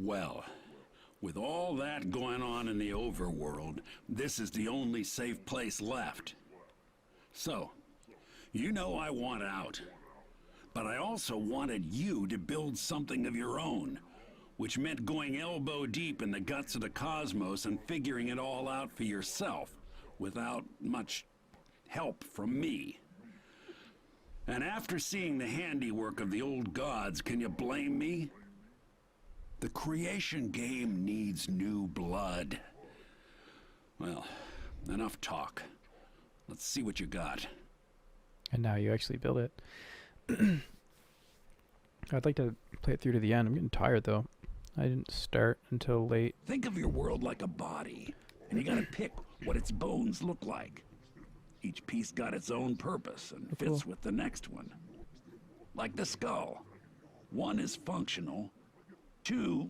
Well, with all that going on in the overworld, this is the only safe place left. So, you know I want out. But I also wanted you to build something of your own, which meant going elbow deep in the guts of the cosmos and figuring it all out for yourself, without much help from me. And after seeing the handiwork of the old gods, can you blame me? The creation game needs new blood. Well, enough talk. Let's see what you got. And now you actually build it. I'd like to play it through to the end. I'm getting tired though. I didn't start until late. Think of your world like a body, and you gotta pick what its bones look like. Each piece got its own purpose and fits with the next one. Like the skull. One is functional. 2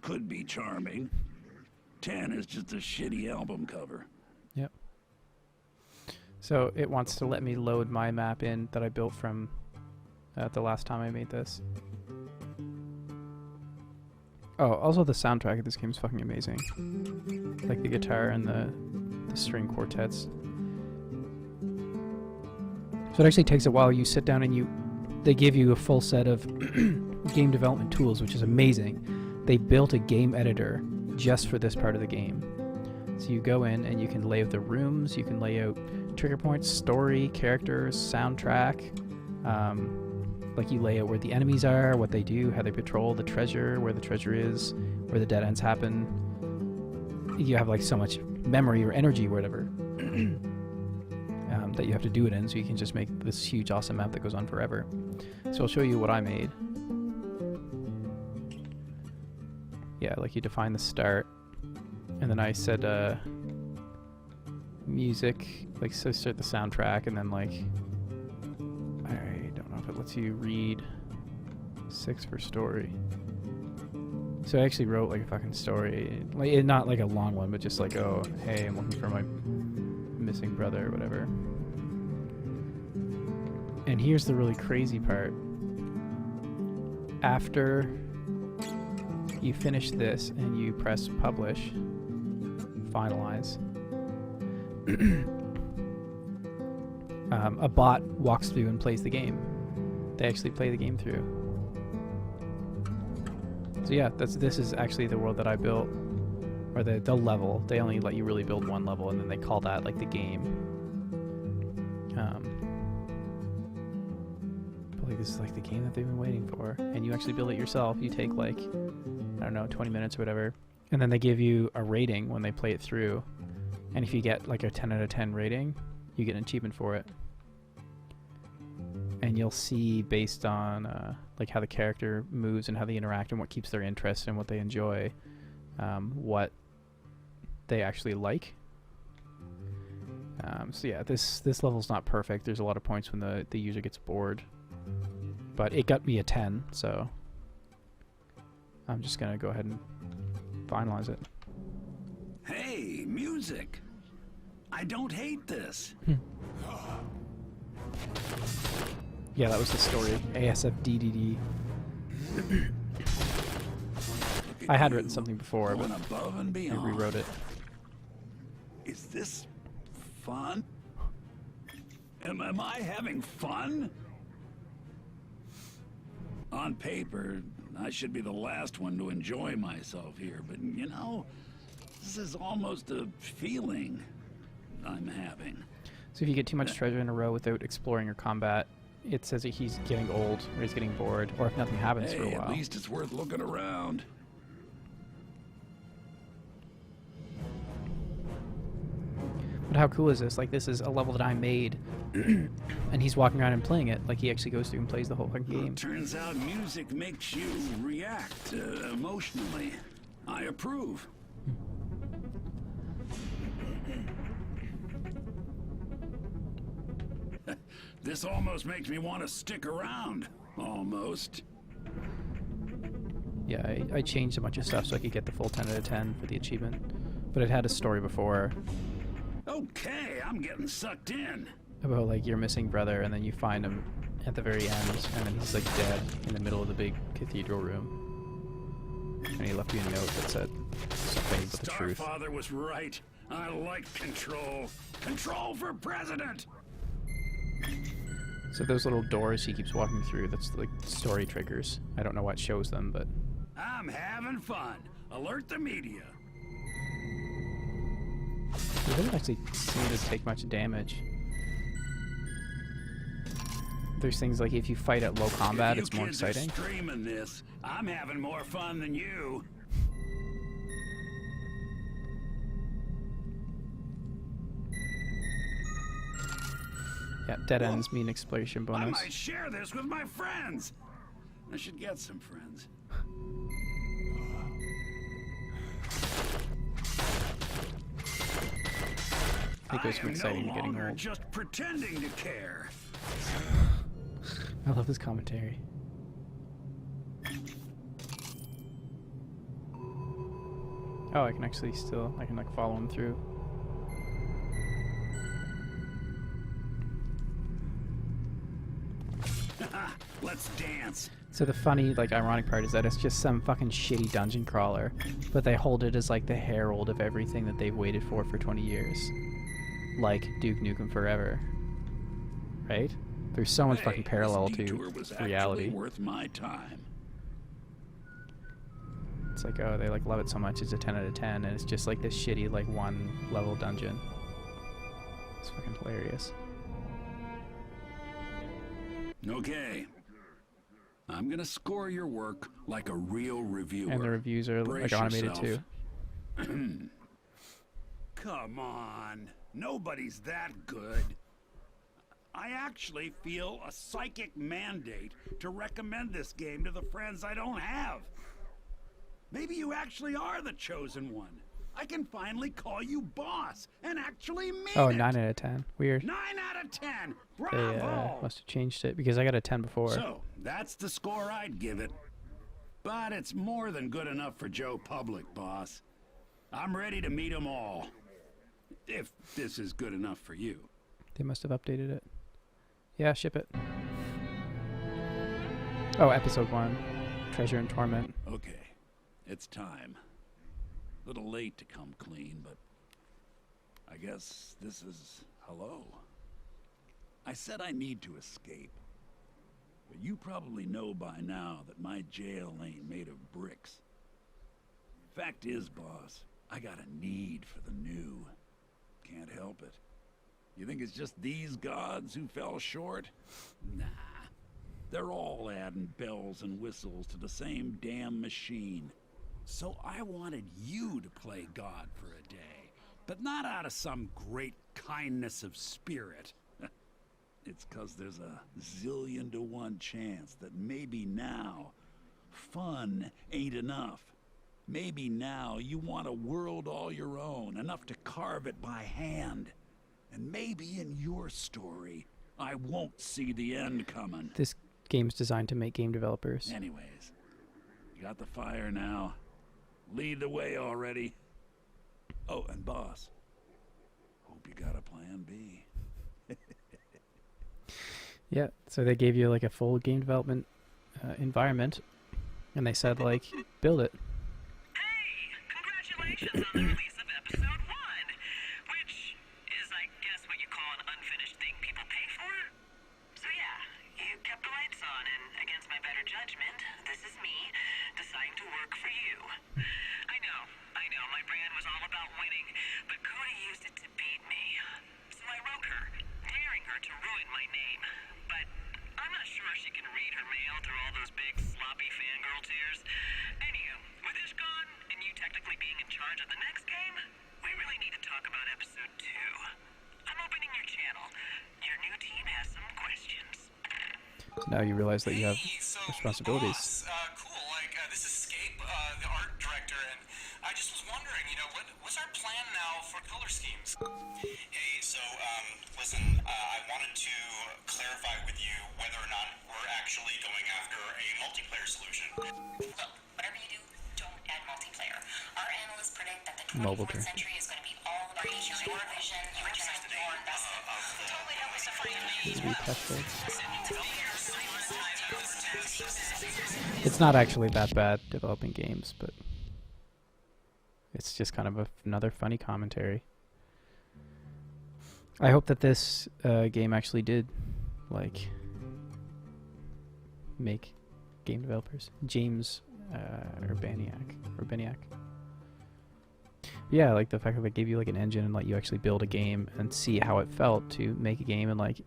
could be charming. 10 is just a shitty album cover. Yep. So it wants to let me load my map in that I built from the last time I made this. Oh, also the soundtrack of this game is fucking amazing. Like the guitar and the string quartets. So it actually takes a while. You sit down and they give you a full set of game development tools, which is amazing. They built a game editor just for this part of the game. So you go in and you can lay out the rooms, you can lay out trigger points, story, characters, soundtrack. Like you lay out where the enemies are, what they do, how they patrol, the treasure, where the treasure is, where the dead ends happen. You have like so much memory or energy or whatever that you have to do it in, so you can just make this huge awesome map that goes on forever. So I'll show you what I made. Yeah, like you define the start, and then I said music, like so start the soundtrack, and then like I don't know if it lets you read 6 for story. So I actually wrote like a fucking story, like not like a long one, but just like, oh hey, I'm looking for my missing brother or whatever. And here's the really crazy part. After you finish this and you press publish, finalize, a bot walks through and plays the game. They actually play the game through. So yeah, this is actually the world that I built, or the level. They only let you really build one level, and then they call that like the game. But like this is like the game that they've been waiting for, and you actually build it yourself. You take like, I don't know, 20 minutes or whatever, and then they give you a rating when they play it through. And if you get like a 10 out of 10 rating, you get an achievement for it. And you'll see based on like how the character moves and how they interact and what keeps their interest and what they enjoy, what they actually like. So yeah, this level's not perfect. There's a lot of points when the user gets bored, but it got me a 10, so I'm just gonna go ahead and finalize it. Hey, music! I don't hate this. Yeah, that was the story. ASFDDD. I had written something before, but above and I beyond. rewrote it. Is this fun? Am I having fun? On paper, I should be the last one to enjoy myself here, but you know, this is almost a feeling I'm having. So if you get too much treasure in a row without exploring or combat, it says that he's getting old, or he's getting bored, or if nothing happens for a while. At least it's worth looking around. But how cool is this? Like, this is a level that I made, and he's walking around and playing it. Like, he actually goes through and plays the whole fucking game. Well, turns out music makes you react emotionally. I approve. This almost makes me want to stick around. Almost. Yeah, I changed a bunch of stuff so I could get the full 10 out of 10 for the achievement. But it had a story before. Okay, I'm getting sucked in. About, like, your missing brother, and then you find him at the very end, and then he's, like, dead in the middle of the big cathedral room. And he left you a note that said something but the truth. Starfather was right. I like control. Control for president! So those little doors he keeps walking through, that's like story triggers. I don't know what shows them, but... I'm having fun. Alert the media. He doesn't actually seem to take much damage. There's things like if you fight at low combat, it's more exciting. If you kids are streaming this, I'm having more fun than you. Yeah, dead ends mean exploration bonus. I might share this with my friends. I should get some friends. I think there's some exciting no getting longer old. just pretending to care. I love this commentary. Oh, I can actually still, I can like follow him through. Let's dance. So the funny, like, ironic part is that it's just some fucking shitty dungeon crawler, but they hold it as like the herald of everything that they've waited for 20 years. Like Duke Nukem Forever. Right? There's so much fucking parallel this to detour was reality. actually worth my time. It's like, oh, they like love it so much, it's a 10 out of 10, and it's just like this shitty, like, one level dungeon. It's fucking hilarious. Okay. I'm gonna score your work like a real reviewer. And the reviews are Brace like automated yourself. too. Come on. Nobody's that good. I actually feel a psychic mandate to recommend this game to the friends I don't have. Maybe you actually are the chosen one. I can finally call you boss and actually mean Oh, it. 9 out of 10. Weird. 9 out of 10. They Bravo. must have changed it because I got a 10 before. So, that's the score I'd give it. But it's more than good enough for Joe Public, boss. I'm ready to meet 'em all. If this is good enough for you. They must have updated it. Yeah, ship it. Oh, episode 1. Treasure and Torment. Okay, it's time. Little late to come clean, but I guess this is hello. I said I need to escape. But you probably know by now that my jail ain't made of bricks. Fact is, boss, I got a need for the new. Can't help it. You think it's just these gods who fell short? Nah. They're all adding bells and whistles to the same damn machine. So I wanted you to play God for a day, but not out of some great kindness of spirit. It's 'cause there's a zillion to 1 chance that maybe now fun ain't enough. Maybe now you want a world all your own, enough to carve it by hand. And maybe in your story, I won't see the end coming. This game's designed to make game developers. Anyways, you got the fire now. Lead the way already. Oh, and boss, hope you got a plan B. Yeah, so they gave you like a full game development environment, and they said like, build it. Hey, congratulations on the release of episode 1, which is, I guess, what you call an unfinished thing people pay for. So yeah, you kept the lights on, and against my better judgment, this is me deciding to work for you. I know, my brand was all about winning, but Coda used it to beat me. So I wrote her, daring her to ruin my name. But I'm not sure she can read her mail through all those big sloppy fangirl tears. Anywho, with this gone, and you technically being in charge of the next game, we really need to talk about episode 2. I'm opening your channel. Your new team has some questions. So now you realize that you have So, responsibilities. Boss, cool. This is Scape, the art director, and I just was wondering, what's our plan now for color schemes? Hey, so, listen, I wanted to clarify with you whether or not we're actually going after a multiplayer solution. Look, whatever you do, don't add multiplayer. Our analysts predict that the Mobile 24th turn. century is going to be all about your vision, your return on your investment. Totally help us to find a Retouch those. It's not actually that bad developing games, but It's just kind of another funny commentary. I hope that this game actually did, like, make game developers. James Urbaniak. Yeah, like the fact that they gave you like an engine and let you actually build a game and see how it felt to make a game, and like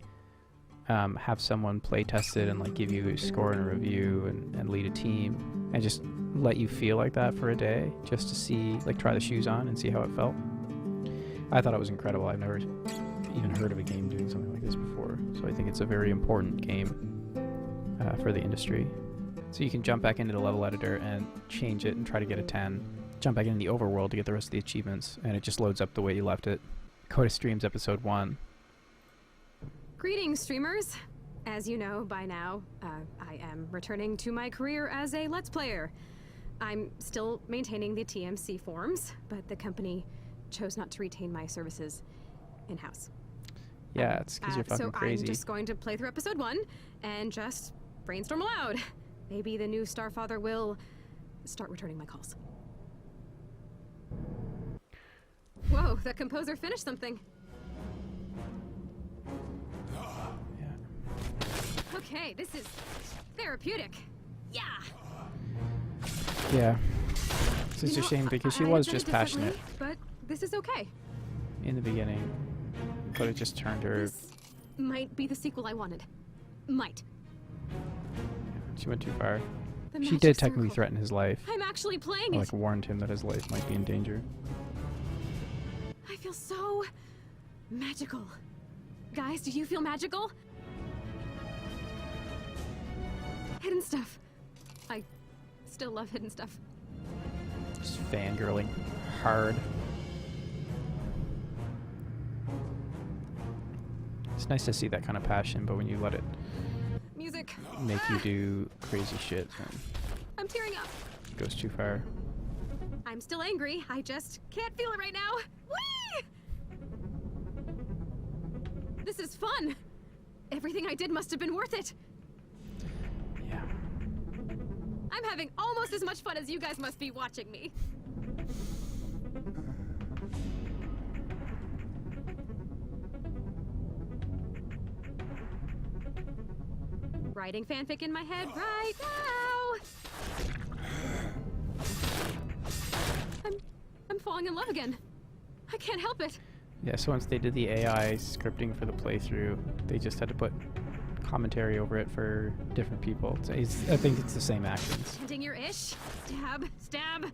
have someone play test it and like give you a score and a review and lead a team and just let you feel like that for a day just to see, like, try the shoes on and see how it felt. I thought it was incredible. I've never even heard of a game doing something like this before, so I think it's a very important game for the industry. So you can jump back into the level editor and change it and try to get a 10. Jump back into the overworld to get the rest of the achievements, and it just loads up the way you left it. Coda Streams episode 1. Greetings, streamers. As you know by now, I am returning to my career as a Let's Player. I'm still maintaining the TMC forums, but the company chose not to retain my services in-house. Yeah, it's because you're fucking crazy. I'm just going to play through episode 1 and just brainstorm aloud. Maybe the new Starfather will start returning my calls. Whoa, that composer finished something. Okay, this is therapeutic. Yeah. Yeah. It's just a shame because she was just passionate but this is okay. in the beginning, but it just turned her. This might be the sequel I wanted. Might. She went too far. The She magic did technically circle. threaten his life. I'm actually playing Or, it. like, warned him that his life might be in danger. I feel so magical. Guys, do you feel magical? Hidden stuff. I still love hidden stuff. Just fangirling hard. It's nice to see that kind of passion, but when you let it Music. make you do crazy shit, then I'm tearing up. it goes too far. I'm still angry. I just can't feel it right now. Whee! This is fun. Everything I did must have been worth it. Yeah. I'm having almost as much fun as you guys must be watching me. Writing fanfic in my head right now. I'm falling in love again. I can't help it. Yeah, so once they did the AI scripting for the playthrough, they just had to put commentary over it for different people. I think it's the same actions. Ending your ish. Stab. Stab.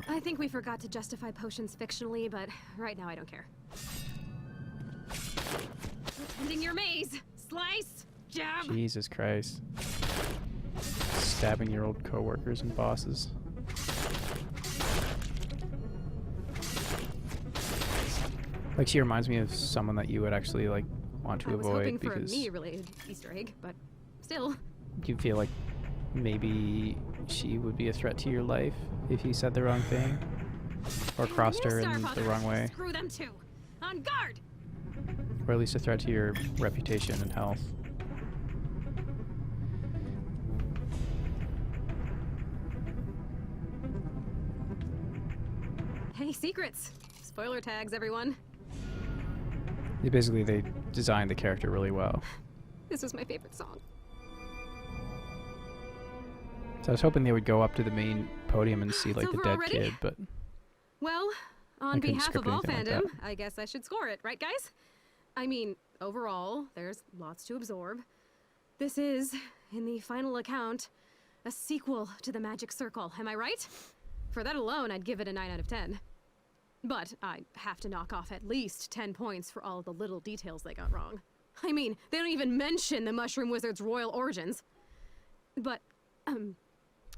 I think we forgot to justify potions fictionally, but right now I don't care. Ending your maze. Slice. Jab. Jesus Christ. Stabbing your old coworkers and bosses. Like, she reminds me of someone that you would actually, like, want to I was avoid hoping for a because me-related Easter egg, but still. you feel like maybe she would be a threat to your life if you said the wrong thing or crossed her in the wrong way, Screw them too. On guard. or at least a threat to your reputation and health. Hey, secrets. Spoiler tags, everyone. They designed the character really well. This was my favorite song. So I was hoping they would go up to the main podium and see, like, It's the over dead already? kid, but Well, I on couldn't behalf script of all anything like fandom, that. I guess I should score it, right, guys? I mean, overall, there's lots to absorb. This is, in the final account, a sequel to the Magic Circle, am I right? For that alone, I'd give it a 9 out of 10. But I have to knock off at least 10 points for all the little details they got wrong. I mean, they don't even mention the Mushroom Wizard's royal origins. But,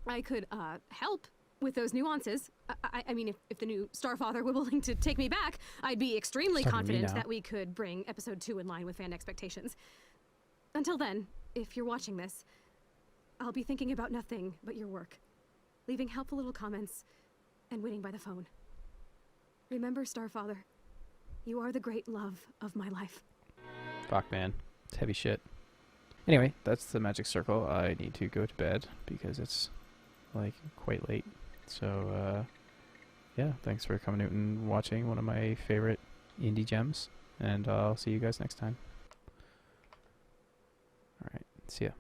I could, help with those nuances. I mean, if the new Starfather were willing to take me back, I'd be extremely It's talking to me confident now. that we could bring episode 2 in line with fan expectations. Until then, if you're watching this, I'll be thinking about nothing but your work, leaving helpful little comments, and waiting by the phone. Remember, Starfather, you are the great love of my life. fuck, man. It's heavy shit. Anyway, that's the Magic Circle. I need to go to bed because it's like quite late. So yeah, thanks for coming out and watching one of my favorite indie gems, and I'll see you guys next time. Alright, see ya.